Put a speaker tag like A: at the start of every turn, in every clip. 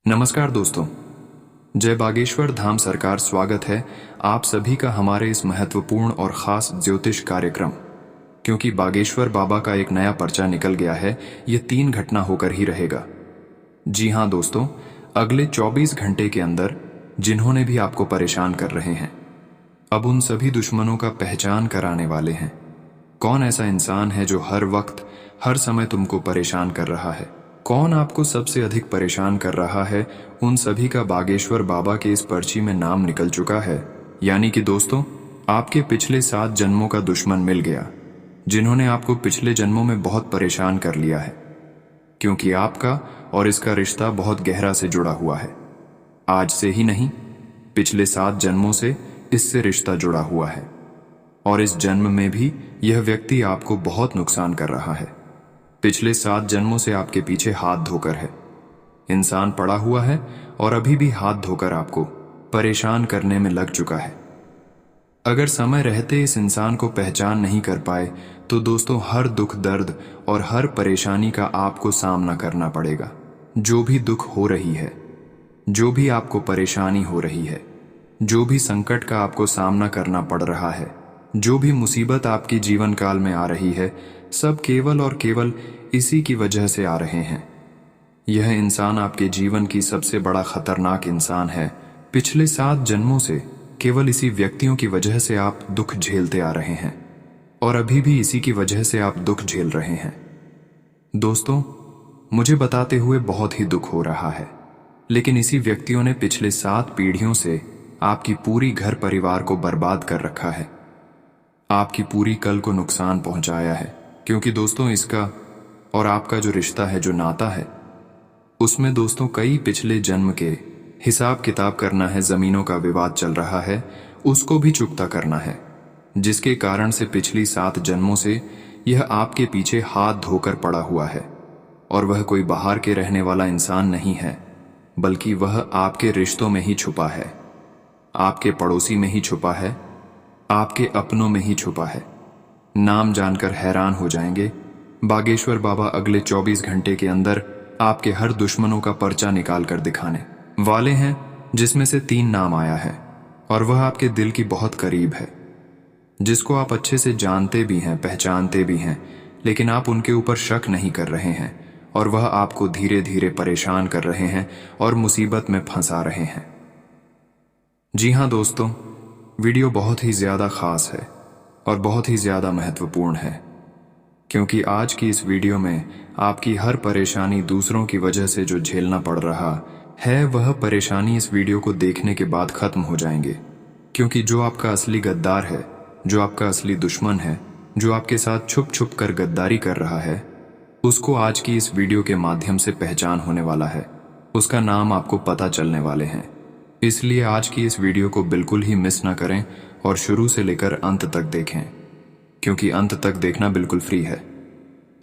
A: नमस्कार दोस्तों, जय बागेश्वर धाम सरकार। स्वागत है आप सभी का हमारे इस महत्वपूर्ण और खास ज्योतिष कार्यक्रम। क्योंकि बागेश्वर बाबा का एक नया पर्चा निकल गया है, ये 3 घटना होकर ही रहेगा। जी हाँ दोस्तों, अगले 24 घंटे के अंदर जिन्होंने भी आपको परेशान कर रहे हैं, अब उन सभी दुश्मनों का पहचान कराने वाले हैं। कौन ऐसा इंसान है जो हर वक्त हर समय तुमको परेशान कर रहा है, कौन आपको सबसे अधिक परेशान कर रहा है, उन सभी का बागेश्वर बाबा के इस पर्ची में नाम निकल चुका है। यानी कि दोस्तों, आपके पिछले 7 जन्मों का दुश्मन मिल गया, जिन्होंने आपको पिछले जन्मों में बहुत परेशान कर लिया है। क्योंकि आपका और इसका रिश्ता बहुत गहरा से जुड़ा हुआ है। आज से ही नहीं, पिछले 7 जन्मों से इससे रिश्ता जुड़ा हुआ है। और इस जन्म में भी यह व्यक्ति आपको बहुत नुकसान कर रहा है। पिछले 7 जन्मों से आपके पीछे हाथ धोकर है। इंसान पड़ा हुआ है और अभी भी हाथ धोकर आपको परेशान करने में लग चुका है। अगर समय रहते इस इंसान को पहचान नहीं कर पाए तो दोस्तों, हर दुख दर्द और हर परेशानी का आपको सामना करना पड़ेगा। जो भी दुख हो रही है, जो भी आपको परेशानी हो रही है, जो भी संकट का आपको सामना करना पड़ रहा है, जो भी मुसीबत आपकी जीवन काल में आ रही है, सब केवल और केवल इसी की वजह से आ रहे हैं। यह इंसान आपके जीवन की सबसे बड़ा खतरनाक इंसान है। पिछले 7 जन्मों से केवल इसी व्यक्तियों की वजह से आप दुख झेलते आ रहे हैं और अभी भी इसी की वजह से आप दुख झेल रहे हैं। दोस्तों, मुझे बताते हुए बहुत ही दुख हो रहा है, लेकिन इसी व्यक्तियों ने पिछले 7 पीढ़ियों से आपकी पूरी घर परिवार को बर्बाद कर रखा है, आपकी पूरी कल को नुकसान पहुंचाया है। क्योंकि दोस्तों, इसका और आपका जो रिश्ता है, जो नाता है, उसमें दोस्तों कई पिछले जन्म के हिसाब किताब करना है। जमीनों का विवाद चल रहा है, उसको भी चुकता करना है, जिसके कारण से पिछली 7 जन्मों से यह आपके पीछे हाथ धोकर पड़ा हुआ है। और वह कोई बाहर के रहने वाला इंसान नहीं है, बल्कि वह आपके रिश्तों में ही छुपा है, आपके पड़ोसी में ही छुपा है, आपके अपनों में ही छुपा है। नाम जानकर हैरान हो जाएंगे। बागेश्वर बाबा अगले 24 घंटे के अंदर आपके हर दुश्मनों का पर्चा निकाल कर दिखाने वाले हैं, जिसमें से 3 नाम आया है और वह आपके दिल की बहुत करीब है, जिसको आप अच्छे से जानते भी हैं, पहचानते भी हैं, लेकिन आप उनके ऊपर शक नहीं कर रहे हैं और वह आपको धीरे धीरे परेशान कर रहे हैं और मुसीबत में फंसा रहे हैं। जी हाँ दोस्तों, वीडियो बहुत ही ज़्यादा खास है और बहुत ही ज़्यादा महत्वपूर्ण है। क्योंकि आज की इस वीडियो में आपकी हर परेशानी दूसरों की वजह से जो झेलना पड़ रहा है, वह परेशानी इस वीडियो को देखने के बाद ख़त्म हो जाएंगे। क्योंकि जो आपका असली गद्दार है, जो आपका असली दुश्मन है, जो आपके साथ छुप छुप कर गद्दारी कर रहा है, उसको आज की इस वीडियो के माध्यम से पहचान होने वाला है। उसका नाम आपको पता चलने वाले हैं। इसलिए आज की इस वीडियो को बिल्कुल ही मिस ना करें और शुरू से लेकर अंत तक देखें। क्योंकि अंत तक देखना बिल्कुल फ्री है।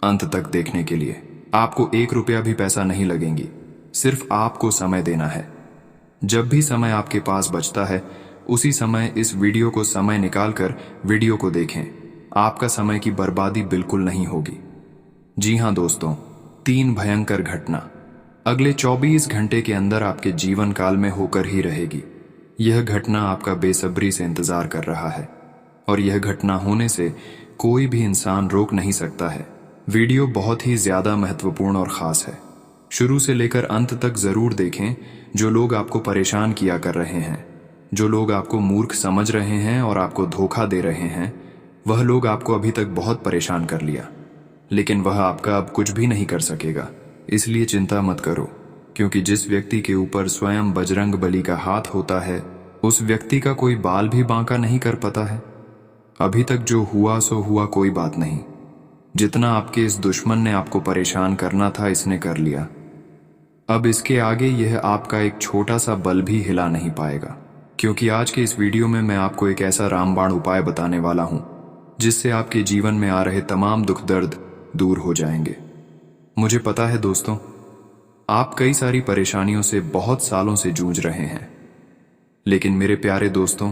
A: अंत तक देखने के लिए आपको 1 रुपया भी पैसा नहीं लगेंगी, सिर्फ आपको समय देना है। जब भी समय आपके पास बचता है, उसी समय इस वीडियो को समय निकालकर वीडियो को देखें। आपका समय की बर्बादी बिल्कुल नहीं होगी। जी हाँ दोस्तों, 3 भयंकर घटना अगले 24 घंटे के अंदर आपके जीवन काल में होकर ही रहेगी। यह घटना आपका बेसब्री से इंतजार कर रहा है और यह घटना होने से कोई भी इंसान रोक नहीं सकता है। वीडियो बहुत ही ज़्यादा महत्वपूर्ण और ख़ास है। शुरू से लेकर अंत तक ज़रूर देखें। जो लोग आपको परेशान किया कर रहे हैं, जो लोग आपको मूर्ख समझ रहे हैं और आपको धोखा दे रहे हैं, वह लोग आपको अभी तक बहुत परेशान कर लिया, लेकिन वह आपका अब कुछ भी नहीं कर सकेगा। इसलिए चिंता मत करो, क्योंकि जिस व्यक्ति के ऊपर स्वयं बजरंग बली का हाथ होता है, उस व्यक्ति का कोई बाल भी बांका नहीं कर पाता है। अभी तक जो हुआ सो हुआ, कोई बात नहीं। जितना आपके इस दुश्मन ने आपको परेशान करना था, इसने कर लिया। अब इसके आगे यह आपका एक छोटा सा बल भी हिला नहीं पाएगा। क्योंकि आज के इस वीडियो में मैं आपको एक ऐसा रामबाण उपाय बताने वाला हूं, जिससे आपके जीवन में आ रहे तमाम दुख दर्द दूर हो जाएंगे। मुझे पता है दोस्तों, आप कई सारी परेशानियों से बहुत सालों से जूझ रहे हैं, लेकिन मेरे प्यारे दोस्तों,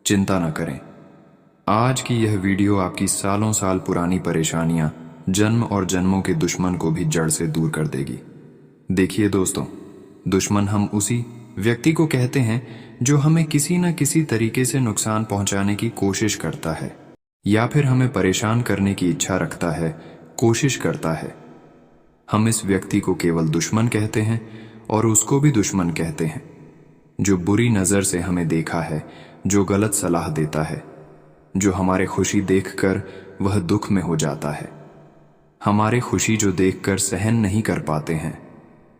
A: चिंता न करें। आज की यह वीडियो आपकी सालों साल पुरानी परेशानियां, जन्म और जन्मों के दुश्मन को भी जड़ से दूर कर देगी। देखिए दोस्तों, दुश्मन हम उसी व्यक्ति को कहते हैं जो हमें किसी न किसी तरीके से नुकसान पहुंचाने की कोशिश करता है या फिर हमें परेशान करने की इच्छा रखता है, कोशिश करता है। हम इस व्यक्ति को केवल दुश्मन कहते हैं और उसको भी दुश्मन कहते हैं जो बुरी नज़र से हमें देखा है, जो गलत सलाह देता है, जो हमारे खुशी देखकर वह दुख में हो जाता है, हमारे खुशी जो देखकर सहन नहीं कर पाते हैं,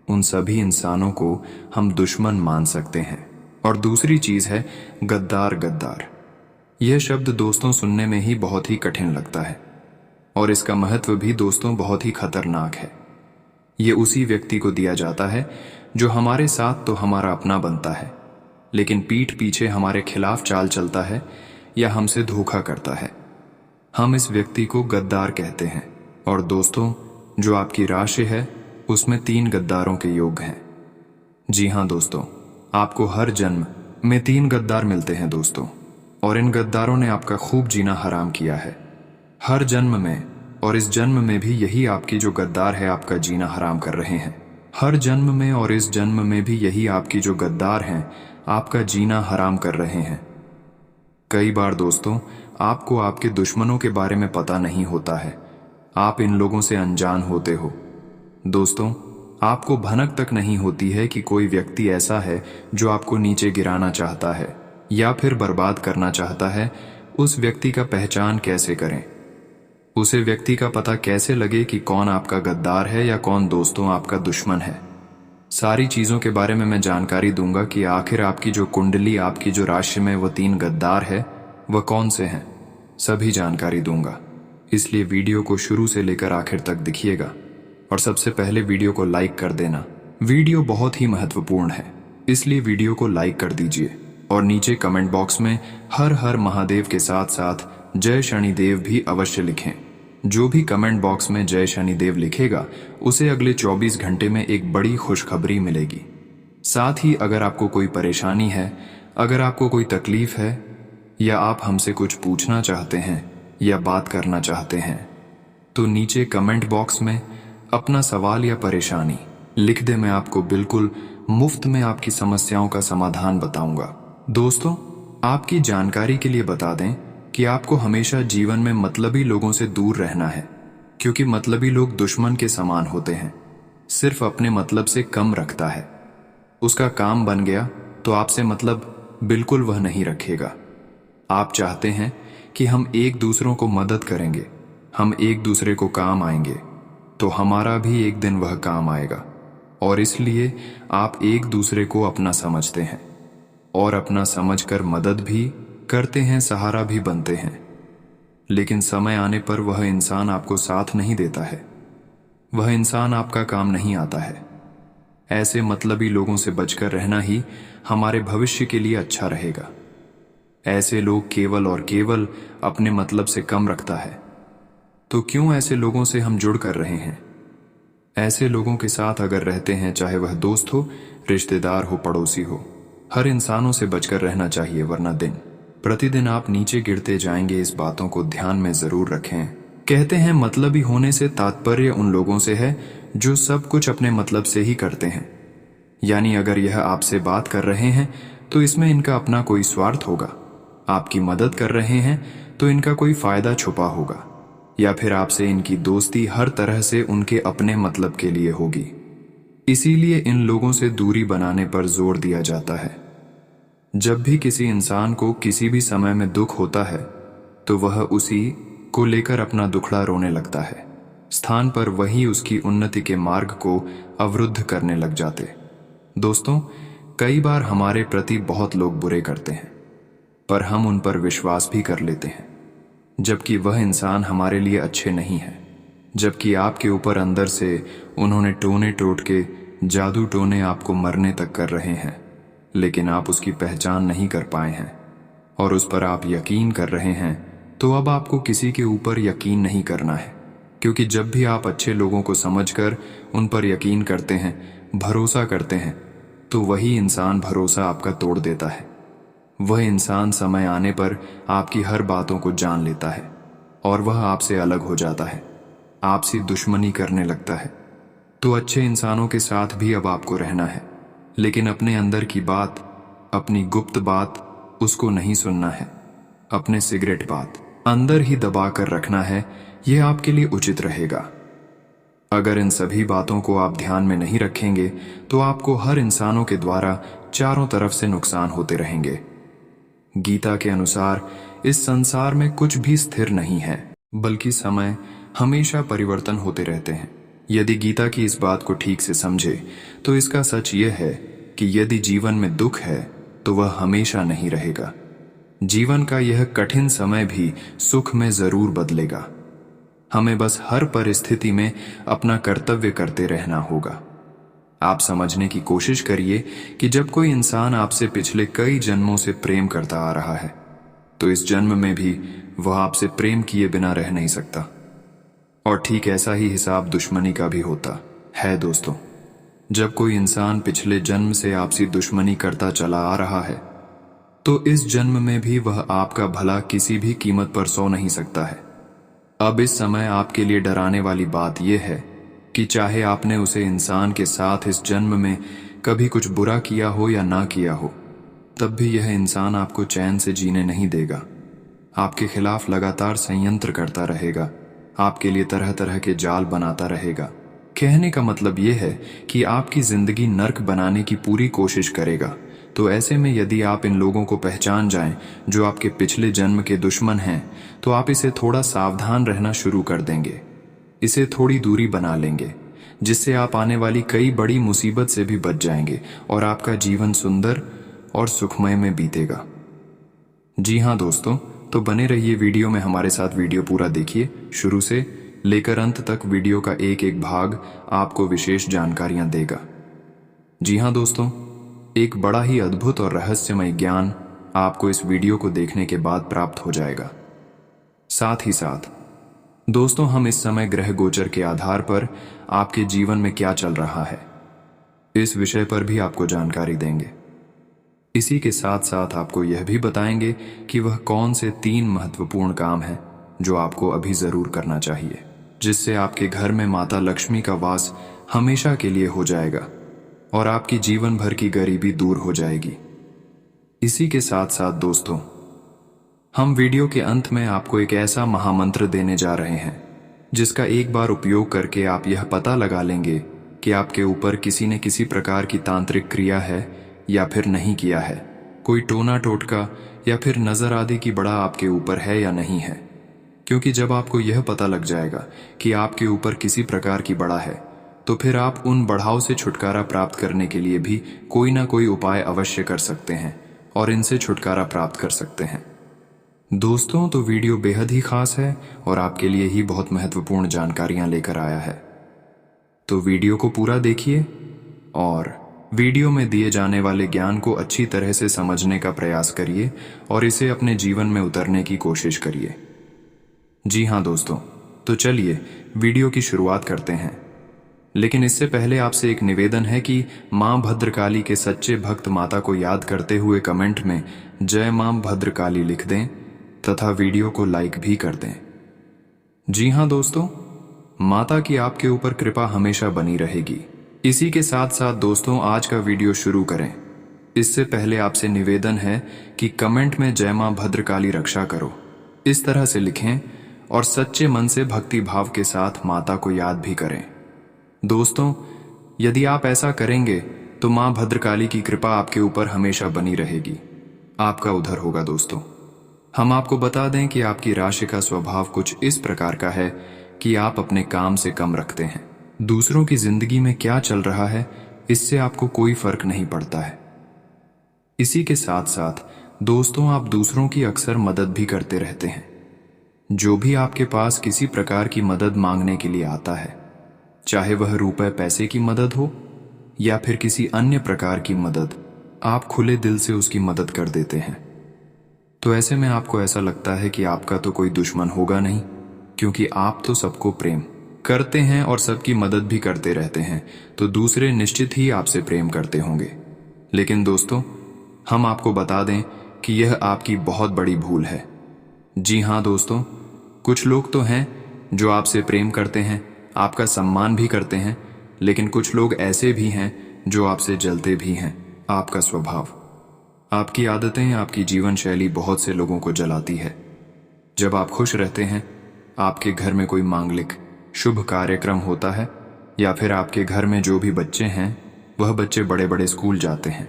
A: उन सभी इंसानों को हम दुश्मन मान सकते हैं। और दूसरी चीज है गद्दार। गद्दार यह शब्द दोस्तों सुनने में ही बहुत ही कठिन लगता है और इसका महत्व भी दोस्तों बहुत ही खतरनाक है। ये उसी व्यक्ति को दिया जाता है जो हमारे साथ तो हमारा अपना बनता है, लेकिन पीठ पीछे हमारे खिलाफ चाल चलता है या हमसे धोखा करता है। हम इस व्यक्ति को गद्दार कहते हैं। और दोस्तों, जो आपकी राशि है उसमें 3 गद्दारों के योग हैं। जी हाँ दोस्तों, आपको हर जन्म में 3 गद्दार मिलते हैं दोस्तों, और इन गद्दारों ने आपका खूब जीना हराम किया है हर जन्म में। और इस जन्म में भी यही आपकी जो गद्दार है आपका जीना हराम कर रहे हैं। हर जन्म में और इस जन्म में भी यही आपकी जो गद्दार हैं आपका जीना हराम कर रहे हैं। कई बार दोस्तों, आपको आपके दुश्मनों के बारे में पता नहीं होता है, आप इन लोगों से अनजान होते हो। दोस्तों, आपको भनक तक नहीं होती है कि कोई व्यक्ति ऐसा है जो आपको नीचे गिराना चाहता है या फिर बर्बाद करना चाहता है। उस व्यक्ति का पहचान कैसे करें? उसे व्यक्ति का पता कैसे लगे कि कौन आपका गद्दार है या कौन दोस्तों आपका दुश्मन है? सारी चीज़ों के बारे में मैं जानकारी दूंगा कि आखिर आपकी जो कुंडली, आपकी जो राशि में वो 3 गद्दार है वह कौन से हैं, सभी जानकारी दूंगा। इसलिए वीडियो को शुरू से लेकर आखिर तक देखिएगा और सबसे पहले वीडियो को लाइक कर देना। वीडियो बहुत ही महत्वपूर्ण है, इसलिए वीडियो को लाइक कर दीजिए और नीचे कमेंट बॉक्स में हर हर महादेव के साथ साथ जय शनिदेव भी अवश्य लिखें। जो भी कमेंट बॉक्स में जय शनिदेव लिखेगा उसे अगले 24 घंटे में एक बड़ी खुशखबरी मिलेगी। साथ ही अगर आपको कोई परेशानी है, अगर आपको कोई तकलीफ है या आप हमसे कुछ पूछना चाहते हैं या बात करना चाहते हैं तो नीचे कमेंट बॉक्स में अपना सवाल या परेशानी लिख दे। मैं आपको बिल्कुल मुफ्त में आपकी समस्याओं का समाधान बताऊंगा। दोस्तों, आपकी जानकारी के लिए बता दें कि आपको हमेशा जीवन में मतलबी लोगों से दूर रहना है, क्योंकि मतलबी लोग दुश्मन के समान होते हैं। सिर्फ अपने मतलब से कम रखता है, उसका काम बन गया तो आपसे मतलब बिल्कुल वह नहीं रखेगा। आप चाहते हैं कि हम एक दूसरों को मदद करेंगे, हम एक दूसरे को काम आएंगे, तो हमारा भी एक दिन वह काम आएगा। और इसलिए आप एक दूसरे को अपना समझते हैं और अपना समझकर मदद भी करते हैं, सहारा भी बनते हैं। लेकिन समय आने पर वह इंसान आपको साथ नहीं देता है, वह इंसान आपका काम नहीं आता है। ऐसे मतलबी लोगों से बचकर रहना ही हमारे भविष्य के लिए अच्छा रहेगा। ऐसे लोग केवल और केवल अपने मतलब से कम रखता है। तो क्यों ऐसे लोगों से हम जुड़ कर रहे हैं? ऐसे लोगों के साथ अगर रहते हैं, चाहे वह दोस्त हो, रिश्तेदार हो, पड़ोसी हो, हर इंसानों से बचकर रहना चाहिए, वरना दिन प्रतिदिन आप नीचे गिरते जाएंगे। इस बातों को ध्यान में जरूर रखें। कहते हैं मतलबी होने से तात्पर्य उन लोगों से है जो सब कुछ अपने मतलब से ही करते हैं। यानी अगर यह आपसे बात कर रहे हैं तो इसमें इनका अपना कोई स्वार्थ होगा, आपकी मदद कर रहे हैं तो इनका कोई फायदा छुपा होगा, या फिर आपसे इनकी दोस्ती हर तरह से उनके अपने मतलब के लिए होगी। इसीलिए इन लोगों से दूरी बनाने पर जोर दिया जाता है। जब भी किसी इंसान को किसी भी समय में दुख होता है तो वह उसी को लेकर अपना दुखड़ा रोने लगता है, स्थान पर वही उसकी उन्नति के मार्ग को अवरुद्ध करने लग जाते। दोस्तों, कई बार हमारे प्रति बहुत लोग बुरे करते हैं पर हम उन पर विश्वास भी कर लेते हैं, जबकि वह इंसान हमारे लिए अच्छे नहीं है। जबकि आपके ऊपर अंदर से उन्होंने टोने टोट के जादू टोने आपको मरने तक कर रहे हैं, लेकिन आप उसकी पहचान नहीं कर पाए हैं और उस पर आप यकीन कर रहे हैं। तो अब आपको किसी के ऊपर यकीन नहीं करना है, क्योंकि जब भी आप अच्छे लोगों को समझकर उन पर यकीन करते हैं, भरोसा करते हैं, तो वही इंसान भरोसा आपका तोड़ देता है। वह इंसान समय आने पर आपकी हर बातों को जान लेता है और वह आपसे अलग हो जाता है, आपसे दुश्मनी करने लगता है। तो अच्छे इंसानों के साथ भी अब आपको रहना है, लेकिन अपने अंदर की बात, अपनी गुप्त बात उसको नहीं सुनना है। अपने सिगरेट बात अंदर ही दबा कर रखना है, यह आपके लिए उचित रहेगा। अगर इन सभी बातों को आप ध्यान में नहीं रखेंगे तो आपको हर इंसानों के द्वारा चारों तरफ से नुकसान होते रहेंगे। गीता के अनुसार इस संसार में कुछ भी स्थिर नहीं है, बल्कि समय हमेशा परिवर्तन होते रहते हैं। यदि गीता की इस बात को ठीक से समझे तो इसका सच यह है कि यदि जीवन में दुख है तो वह हमेशा नहीं रहेगा। जीवन का यह कठिन समय भी सुख में जरूर बदलेगा। हमें बस हर परिस्थिति में अपना कर्तव्य करते रहना होगा। आप समझने की कोशिश करिए कि जब कोई इंसान आपसे पिछले कई जन्मों से प्रेम करता आ रहा है तो इस जन्म में भी वह आपसे प्रेम किए बिना रह नहीं सकता। और ठीक ऐसा ही हिसाब दुश्मनी का भी होता है दोस्तों। जब कोई इंसान पिछले जन्म से आपसी दुश्मनी करता चला आ रहा है तो इस जन्म में भी वह आपका भला किसी भी कीमत पर सो नहीं सकता है। अब इस समय आपके लिए डराने वाली बात यह है कि चाहे आपने उसे इंसान के साथ इस जन्म में कभी कुछ बुरा किया हो या ना किया हो, तब भी यह इंसान आपको चैन से जीने नहीं देगा। आपके खिलाफ लगातार षड्यंत्र करता रहेगा, आपके लिए तरह तरह के जाल बनाता रहेगा। कहने का मतलब यह है कि आपकी जिंदगी नर्क बनाने की पूरी कोशिश करेगा। तो ऐसे में यदि आप इन लोगों को पहचान जाएं जो आपके पिछले जन्म के दुश्मन हैं, तो आप इसे थोड़ा सावधान रहना शुरू कर देंगे, इसे थोड़ी दूरी बना लेंगे, जिससे आप आने वाली कई बड़ी मुसीबत से भी बच जाएंगे और आपका जीवन सुंदर और सुखमय में बीतेगा। जी हाँ दोस्तों, तो बने रहिए वीडियो में हमारे साथ। वीडियो पूरा देखिए, शुरू से लेकर अंत तक वीडियो का एक एक भाग आपको विशेष जानकारियां देगा। जी हाँ दोस्तों, एक बड़ा ही अद्भुत और रहस्यमय ज्ञान आपको इस वीडियो को देखने के बाद प्राप्त हो जाएगा। साथ ही साथ दोस्तों, हम इस समय ग्रह गोचर के आधार पर आपके जीवन में क्या चल रहा है इस विषय पर भी आपको जानकारी देंगे। इसी के साथ साथ आपको यह भी बताएंगे कि वह कौन से 3 महत्वपूर्ण काम हैं जो आपको अभी जरूर करना चाहिए, जिससे आपके घर में माता लक्ष्मी का वास हमेशा के लिए हो जाएगा और आपकी जीवन भर की गरीबी दूर हो जाएगी। इसी के साथ साथ दोस्तों, हम वीडियो के अंत में आपको एक ऐसा महामंत्र देने जा रहे हैं जिसका एक बार उपयोग करके आप यह पता लगा लेंगे कि आपके ऊपर किसी ने किसी प्रकार की तांत्रिक क्रिया है या फिर नहीं किया है, कोई टोना टोटका या फिर नजर आदि की बड़ा आपके ऊपर है या नहीं है। क्योंकि जब आपको यह पता लग जाएगा कि आपके ऊपर किसी प्रकार की बड़ा है, तो फिर आप उन बढ़ाव से छुटकारा प्राप्त करने के लिए भी कोई ना कोई उपाय अवश्य कर सकते हैं और इनसे छुटकारा प्राप्त कर सकते हैं। दोस्तों, तो वीडियो बेहद ही खास है और आपके लिए ही बहुत महत्वपूर्ण जानकारियां लेकर आया है। तो वीडियो को पूरा देखिए और वीडियो में दिए जाने वाले ज्ञान को अच्छी तरह से समझने का प्रयास करिए और इसे अपने जीवन में उतारने की कोशिश करिए। जी हाँ दोस्तों, तो चलिए वीडियो की शुरुआत करते हैं। लेकिन इससे पहले आपसे एक निवेदन है कि मां भद्रकाली के सच्चे भक्त माता को याद करते हुए कमेंट में जय मां भद्रकाली लिख दें तथा वीडियो को लाइक भी कर दें। जी हाँ दोस्तों, माता की आपके ऊपर कृपा हमेशा बनी रहेगी। इसी के साथ साथ दोस्तों, आज का वीडियो शुरू करें इससे पहले आपसे निवेदन है कि कमेंट में जय मां भद्रकाली रक्षा करो इस तरह से लिखें और सच्चे मन से भक्ति भाव के साथ माता को याद भी करें। दोस्तों, यदि आप ऐसा करेंगे तो मां भद्रकाली की कृपा आपके ऊपर हमेशा बनी रहेगी, आपका उद्धार होगा। दोस्तों, हम आपको बता दें कि आपकी राशि का स्वभाव कुछ इस प्रकार का है कि आप अपने काम से कम रखते हैं। दूसरों की जिंदगी में क्या चल रहा है इससे आपको कोई फर्क नहीं पड़ता है। इसी के साथ साथ दोस्तों, आप दूसरों की अक्सर मदद भी करते रहते हैं। जो भी आपके पास किसी प्रकार की मदद मांगने के लिए आता है, चाहे वह रुपए पैसे की मदद हो या फिर किसी अन्य प्रकार की मदद, आप खुले दिल से उसकी मदद कर देते हैं। तो ऐसे में आपको ऐसा लगता है कि आपका तो कोई दुश्मन होगा नहीं, क्योंकि आप तो सबको प्रेम करते हैं और सबकी मदद भी करते रहते हैं, तो दूसरे निश्चित ही आपसे प्रेम करते होंगे। लेकिन दोस्तों, हम आपको बता दें कि यह आपकी बहुत बड़ी भूल है। जी हाँ दोस्तों, कुछ लोग तो हैं जो आपसे प्रेम करते हैं, आपका सम्मान भी करते हैं, लेकिन कुछ लोग ऐसे भी हैं जो आपसे जलते भी हैं, आपका स्वभाव। आपकी आदतें, आपकी जीवन शैली बहुत से लोगों को जलाती है। जब आप खुश रहते हैं, आपके घर में कोई मांगलिक शुभ कार्यक्रम होता है, या फिर आपके घर में जो भी बच्चे हैं वह बच्चे बड़े बड़े स्कूल जाते हैं,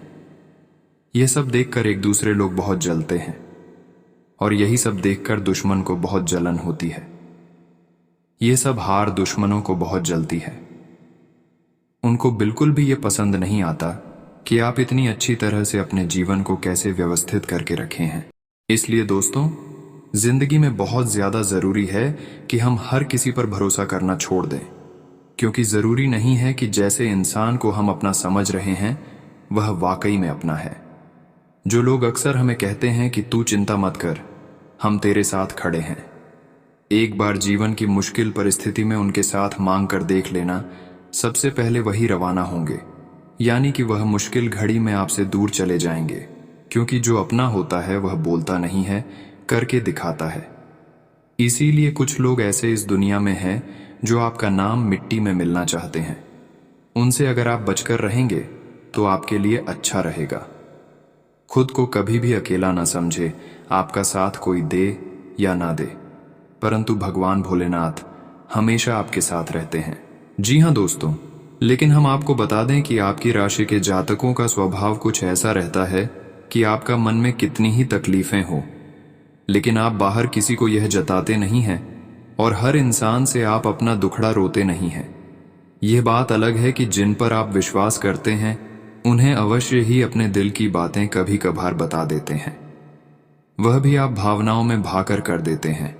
A: यह सब देखकर एक दूसरे लोग बहुत जलते हैं, और यही सब देखकर दुश्मन को बहुत जलन होती है। ये सब हार दुश्मनों को बहुत जलती है। उनको बिल्कुल भी ये पसंद नहीं आता कि आप इतनी अच्छी तरह से अपने जीवन को कैसे व्यवस्थित करके रखे हैं। इसलिए दोस्तों, जिंदगी में बहुत ज्यादा जरूरी है कि हम हर किसी पर भरोसा करना छोड़ दें, क्योंकि जरूरी नहीं है कि जैसे इंसान को हम अपना समझ रहे हैं वह वाकई में अपना है। जो लोग अक्सर हमें कहते हैं कि तू चिंता मत कर, हम तेरे साथ खड़े हैं, एक बार जीवन की मुश्किल परिस्थिति में उनके साथ मांग कर देख लेना, सबसे पहले वही रवाना होंगे, यानी कि वह मुश्किल घड़ी में आपसे दूर चले जाएंगे, क्योंकि जो अपना होता है वह बोलता नहीं है, करके दिखाता है। इसीलिए कुछ लोग ऐसे इस दुनिया में हैं जो आपका नाम मिट्टी में मिलना चाहते हैं। उनसे अगर आप बचकर रहेंगे तो आपके लिए अच्छा रहेगा। खुद को कभी भी अकेला ना समझे, आपका साथ कोई दे या ना दे, परंतु भगवान भोलेनाथ हमेशा आपके साथ रहते हैं। जी हाँ दोस्तों, लेकिन हम आपको बता दें कि आपकी राशि के जातकों का स्वभाव कुछ ऐसा रहता है कि आपका मन में कितनी ही तकलीफें हो, लेकिन आप बाहर किसी को यह जताते नहीं हैं, और हर इंसान से आप अपना दुखड़ा रोते नहीं हैं। यह बात अलग है कि जिन पर आप विश्वास करते हैं उन्हें अवश्य ही अपने दिल की बातें कभी कभार बता देते हैं, वह भी आप भावनाओं में भाकर कर देते हैं।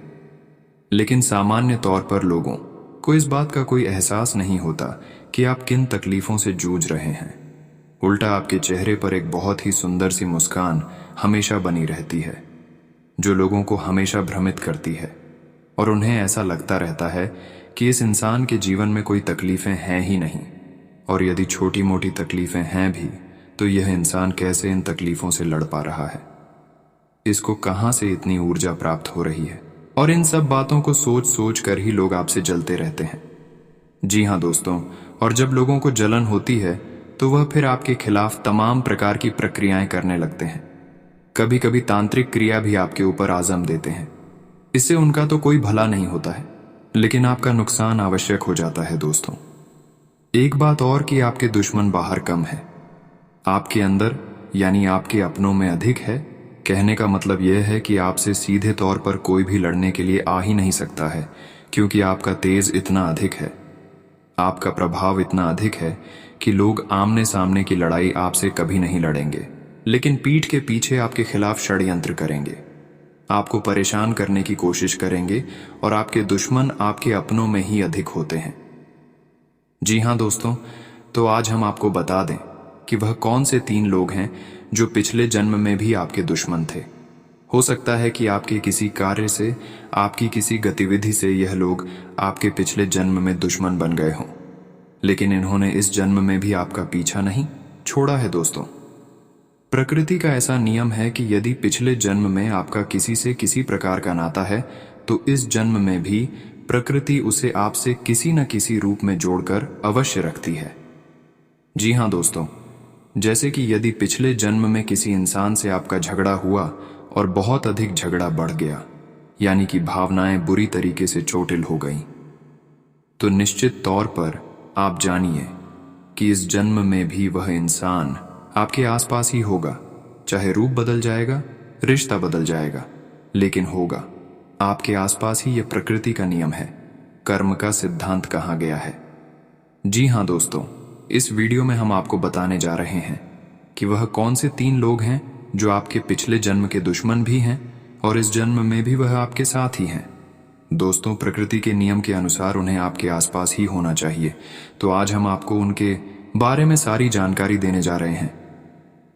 A: लेकिन सामान्य तौर पर लोगों को इस बात का कोई एहसास नहीं होता कि आप किन तकलीफों से जूझ रहे हैं। उल्टा आपके चेहरे पर एक बहुत ही सुंदर सी मुस्कान हमेशा बनी रहती है, जो लोगों को हमेशा भ्रमित करती है, और उन्हें ऐसा लगता रहता है कि इस इंसान के जीवन में कोई तकलीफें हैं ही नहीं, और यदि छोटी मोटी तकलीफें हैं भी तो यह इंसान कैसे इन तकलीफों से लड़ पा रहा है, इसको कहां से इतनी ऊर्जा प्राप्त हो रही है। और इन सब बातों को सोच सोच कर ही लोग आपसे जलते रहते हैं। जी हाँ दोस्तों, और जब लोगों को जलन होती है तो वह फिर आपके खिलाफ तमाम प्रकार की प्रक्रियाएं करने लगते हैं। कभी कभी तांत्रिक क्रिया भी आपके ऊपर आजम देते हैं। इससे उनका तो कोई भला नहीं होता है, लेकिन आपका नुकसान आवश्यक हो जाता है दोस्तों। एक बात और कि आपके दुश्मन बाहर कम है, आपके अंदर यानी आपके अपनों में अधिक है। कहने का मतलब यह है कि आपसे सीधे तौर पर कोई भी लड़ने के लिए आ ही नहीं सकता है, क्योंकि आपका तेज इतना अधिक है, आपका प्रभाव इतना अधिक है कि लोग आमने सामने की लड़ाई आपसे कभी नहीं लड़ेंगे, लेकिन पीठ के पीछे आपके खिलाफ षड्यंत्र करेंगे, आपको परेशान करने की कोशिश करेंगे, और आपके दुश्मन आपके अपनों में ही अधिक होते हैं। जी हाँ दोस्तों, तो आज हम आपको बता दें कि वह कौन से 3 लोग हैं जो पिछले जन्म में भी आपके दुश्मन थे। हो सकता है कि आपके किसी कार्य से, आपकी किसी गतिविधि से यह लोग आपके पिछले जन्म में दुश्मन बन गए हों, लेकिन इन्होंने इस जन्म में भी आपका पीछा नहीं छोड़ा है दोस्तों। प्रकृति का ऐसा नियम है कि यदि पिछले जन्म में आपका किसी से किसी प्रकार का नाता है तो इस जन्म में भी प्रकृति उसे आपसे किसी न किसी रूप में जोड़कर अवश्य रखती है। जी हाँ दोस्तों, जैसे कि यदि पिछले जन्म में किसी इंसान से आपका झगड़ा हुआ और बहुत अधिक झगड़ा बढ़ गया, यानी कि भावनाएं बुरी तरीके से चोटिल हो गईं, तो निश्चित तौर पर आप जानिए कि इस जन्म में भी वह इंसान आपके आसपास ही होगा। चाहे रूप बदल जाएगा, रिश्ता बदल जाएगा, लेकिन होगा आपके आसपास ही। यह प्रकृति का नियम है, कर्म का सिद्धांत कहा गया है। जी हाँ दोस्तों, इस वीडियो में हम आपको बताने जा रहे हैं कि वह कौन से 3 लोग हैं जो आपके पिछले जन्म के दुश्मन भी हैं और इस जन्म में भी वह आपके साथ ही हैं। दोस्तों, प्रकृति के नियम के अनुसार उन्हें आपके आसपास ही होना चाहिए, तो आज हम आपको उनके बारे में सारी जानकारी देने जा रहे हैं।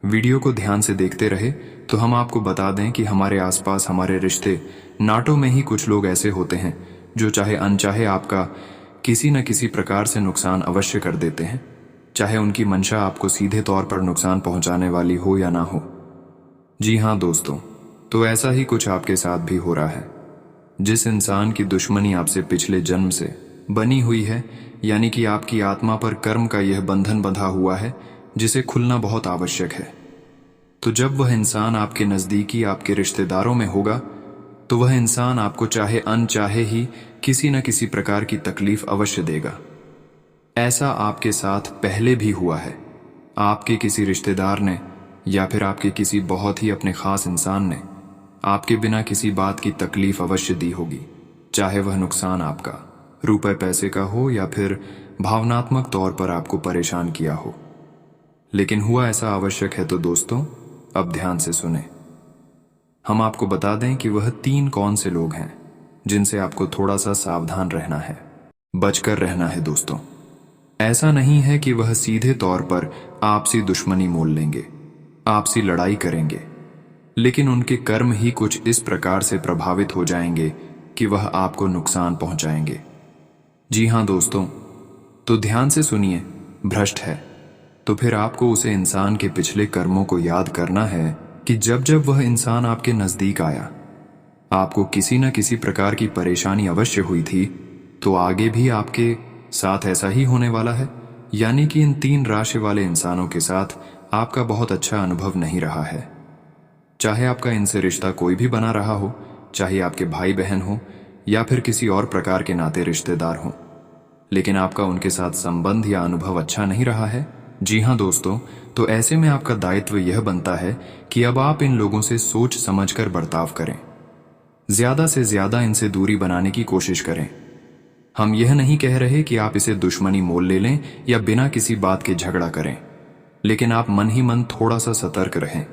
A: वीडियो को ध्यान से देखते रहे तो हम आपको बता दें कि हमारे आसपास हमारे रिश्ते नाटों में ही कुछ लोग ऐसे होते हैं जो चाहे अनचाहे आपका किसी न किसी प्रकार से नुकसान अवश्य कर देते हैं, चाहे उनकी मंशा आपको सीधे तौर पर नुकसान पहुंचाने वाली हो या ना हो। जी हाँ दोस्तों, तो ऐसा ही कुछ आपके साथ भी हो रहा है। जिस इंसान की दुश्मनी आपसे पिछले जन्म से बनी हुई है, यानी कि आपकी आत्मा पर कर्म का यह बंधन बंधा हुआ है जिसे खुलना बहुत आवश्यक है। तो जब वह इंसान आपके नज़दीकी आपके रिश्तेदारों में होगा तो वह इंसान आपको चाहे अनचाहे ही किसी न किसी प्रकार की तकलीफ अवश्य देगा। ऐसा आपके साथ पहले भी हुआ है। आपके किसी रिश्तेदार ने या फिर आपके किसी बहुत ही अपने खास इंसान ने आपके बिना किसी बात की तकलीफ अवश्य दी होगी, चाहे वह नुकसान आपका रुपए पैसे का हो या फिर भावनात्मक तौर पर आपको परेशान किया हो। लेकिन हुआ ऐसा आवश्यक है तो दोस्तों अब ध्यान से सुने। हम आपको बता दें कि वह 3 कौन से लोग हैं जिनसे आपको थोड़ा सा सावधान रहना है, बचकर रहना है दोस्तों। ऐसा नहीं है कि वह सीधे तौर पर आपसी दुश्मनी मोल लेंगे, आपसी लड़ाई करेंगे, लेकिन उनके कर्म ही कुछ इस प्रकार से प्रभावित हो जाएंगे कि वह आपको नुकसान पहुंचाएंगे। जी हाँ दोस्तों, तो ध्यान से सुनिए। भ्रष्ट है तो फिर आपको उसे इंसान के पिछले कर्मों को याद करना है कि जब जब वह इंसान आपके नजदीक आया, आपको किसी न किसी प्रकार की परेशानी अवश्य हुई थी, तो आगे भी आपके साथ ऐसा ही होने वाला है। यानी कि इन 3 राशि वाले इंसानों के साथ आपका बहुत अच्छा अनुभव नहीं रहा है। चाहे आपका इनसे रिश्ता कोई भी बना रहा हो, चाहे आपके भाई बहन हो या फिर किसी और प्रकार के नाते रिश्तेदार हो, लेकिन आपका उनके साथ संबंध या अनुभव अच्छा नहीं रहा है। जी हाँ दोस्तों, तो ऐसे में आपका दायित्व यह बनता है कि अब आप इन लोगों से सोच समझकर बर्ताव करें, ज्यादा से ज्यादा इनसे दूरी बनाने की कोशिश करें। हम यह नहीं कह रहे कि आप इसे दुश्मनी मोल ले लें या बिना किसी बात के झगड़ा करें, लेकिन आप मन ही मन थोड़ा सा सतर्क रहें,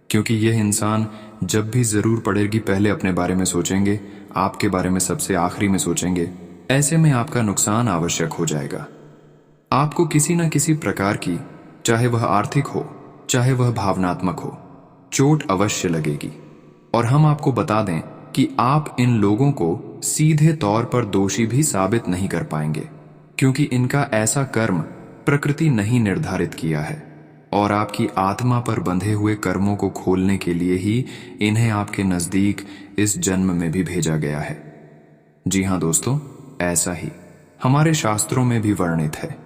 A: क्योंकि यह इंसान जब भी जरूर पड़ेगी पहले अपने बारे में सोचेंगे, आपके बारे में सबसे आखिरी में सोचेंगे। ऐसे में आपका नुकसान आवश्यक हो जाएगा। आपको किसी न किसी प्रकार की, चाहे वह आर्थिक हो चाहे वह भावनात्मक हो, चोट अवश्य लगेगी। और हम आपको बता दें कि आप इन लोगों को सीधे तौर पर दोषी भी साबित नहीं कर पाएंगे, क्योंकि इनका ऐसा कर्म प्रकृति नहीं निर्धारित किया है और आपकी आत्मा पर बंधे हुए कर्मों को खोलने के लिए ही इन्हें आपके नजदीक इस जन्म में भी भेजा गया है। जी हाँ दोस्तों, ऐसा ही हमारे शास्त्रों में भी वर्णित है।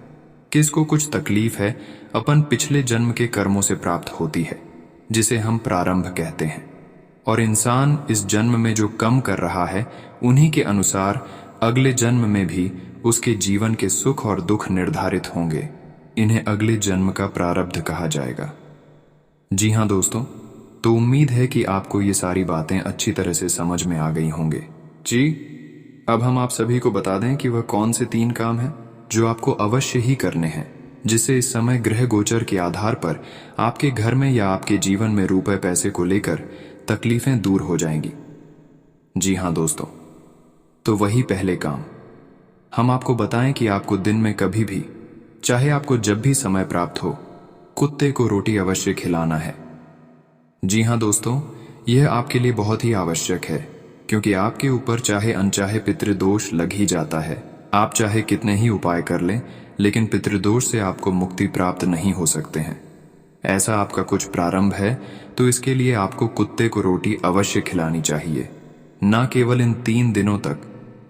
A: किसको कुछ तकलीफ है अपन पिछले जन्म के कर्मों से प्राप्त होती है, जिसे हम प्रारंभ कहते हैं, और इंसान इस जन्म में जो कम कर रहा है उन्हीं के अनुसार अगले जन्म में भी उसके जीवन के सुख और दुख निर्धारित होंगे। इन्हें अगले जन्म का प्रारब्ध कहा जाएगा। जी हाँ दोस्तों, तो उम्मीद है कि आपको ये सारी बातें अच्छी तरह से समझ में आ गई होंगे। जी, अब हम आप सभी को बता दें कि वह कौन से 3 काम हैं जो आपको अवश्य ही करने हैं, जिससे इस समय ग्रह गोचर के आधार पर आपके घर में या आपके जीवन में रुपए पैसे को लेकर तकलीफें दूर हो जाएंगी। जी हाँ दोस्तों, तो वही पहले काम हम आपको बताएं कि आपको दिन में कभी भी, चाहे आपको जब भी समय प्राप्त हो, कुत्ते को रोटी अवश्य खिलाना है। जी हाँ दोस्तों, यह आपके लिए बहुत ही आवश्यक है, क्योंकि आपके ऊपर चाहे अनचाहे पितृदोष लग ही जाता है। आप चाहे कितने ही उपाय कर लें, लेकिन पितृदोष से आपको मुक्ति प्राप्त नहीं हो सकते हैं। ऐसा आपका कुछ प्रारंभ है, तो इसके लिए आपको कुत्ते को रोटी अवश्य खिलानी चाहिए। न केवल इन 3 दिनों तक,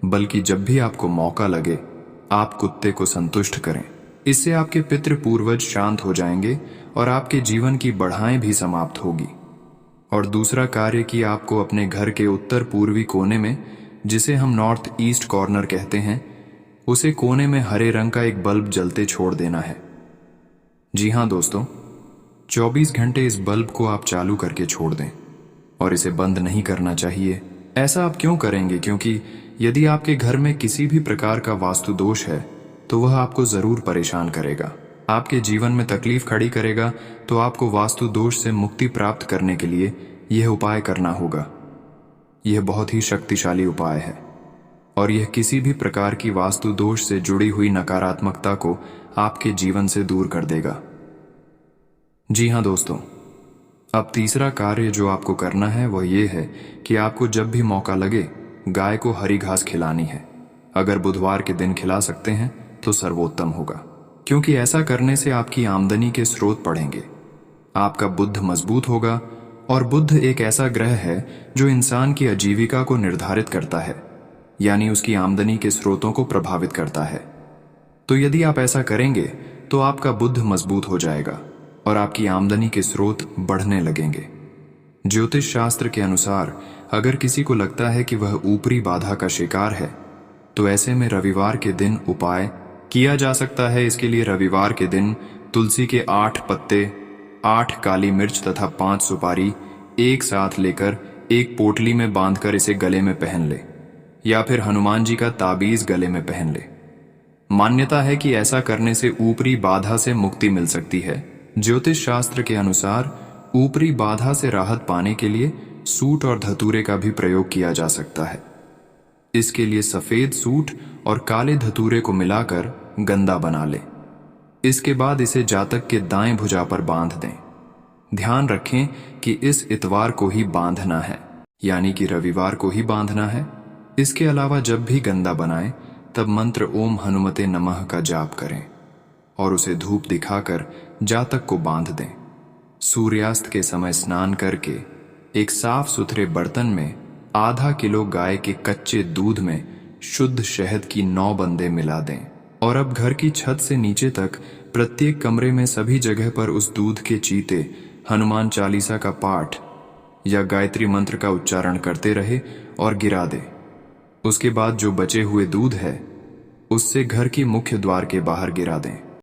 A: बल्कि जब भी आपको मौका लगे आप कुत्ते को संतुष्ट करें। इससे आपके पितृ पूर्वज शांत हो जाएंगे और आपके जीवन की बढ़ाएं भी समाप्त होगी। और दूसरा कार्य कि आपको अपने घर के उत्तर पूर्वी कोने में, जिसे हम नॉर्थ ईस्ट कॉर्नर कहते हैं, उसे कोने में हरे रंग का एक बल्ब जलते छोड़ देना है। जी हाँ दोस्तों, 24 घंटे इस बल्ब को आप चालू करके छोड़ दें और इसे बंद नहीं करना चाहिए। ऐसा आप क्यों करेंगे? क्योंकि यदि आपके घर में किसी भी प्रकार का वास्तु दोष है तो वह आपको जरूर परेशान करेगा, आपके जीवन में तकलीफ खड़ी करेगा। तो आपको वास्तु दोष से मुक्ति प्राप्त करने के लिए यह उपाय करना होगा। यह बहुत ही शक्तिशाली उपाय है और यह किसी भी प्रकार की वास्तु दोष से जुड़ी हुई नकारात्मकता को आपके जीवन से दूर कर देगा। जी हाँ दोस्तों, अब तीसरा कार्य जो आपको करना है वह यह है कि आपको जब भी मौका लगे गाय को हरी घास खिलानी है। अगर बुधवार के दिन खिला सकते हैं तो सर्वोत्तम होगा, क्योंकि ऐसा करने से आपकी आमदनी के स्रोत बढ़ेंगे, आपका बुद्ध मजबूत होगा। और बुद्ध एक ऐसा ग्रह है जो इंसान की आजीविका को निर्धारित करता है, यानी उसकी आमदनी के स्रोतों को प्रभावित करता है। तो यदि आप ऐसा करेंगे तो आपका बुद्ध मजबूत हो जाएगा और आपकी आमदनी के स्रोत बढ़ने लगेंगे। ज्योतिष शास्त्र के अनुसार अगर किसी को लगता है कि वह ऊपरी बाधा का शिकार है तो ऐसे में रविवार के दिन उपाय किया जा सकता है। इसके लिए रविवार के दिन तुलसी के 8 पत्ते, 8 काली मिर्च तथा 5 सुपारी एक साथ लेकर एक पोटली में बांधकर इसे गले में पहन ले, या फिर हनुमान जी का ताबीज गले में पहन ले। मान्यता है कि ऐसा करने से ऊपरी बाधा से मुक्ति मिल सकती है। ज्योतिष शास्त्र के अनुसार ऊपरी बाधा से राहत पाने के लिए सूट और धतूरे का भी प्रयोग किया जा सकता है। इसके लिए सफेद सूट और काले धतूरे को मिलाकर गंदा बना ले। इसके बाद इसे जातक के दाएं भुजा पर बांध दें। ध्यान रखें कि इस इतवार को ही बांधना है, यानी कि रविवार को ही बांधना है। इसके अलावा जब भी गंदा बनाएं तब मंत्र ओम हनुमते नमः का जाप करें और उसे धूप दिखाकर जातक को बांध दें। सूर्यास्त के समय स्नान करके एक साफ सुथरे बर्तन में आधा किलो गाय के कच्चे दूध में शुद्ध शहद की 9 बूंदें मिला दें और अब घर की छत से नीचे तक प्रत्येक कमरे में सभी जगह पर उस दूध के चीते हनुमान चालीसा का पाठ या गायत्री मंत्र का उच्चारण करते रहे और गिरा दे। उसके बाद जो बचे हुए दूध है उससे घर की मुख्य द्वार के बाहर गिरा दें।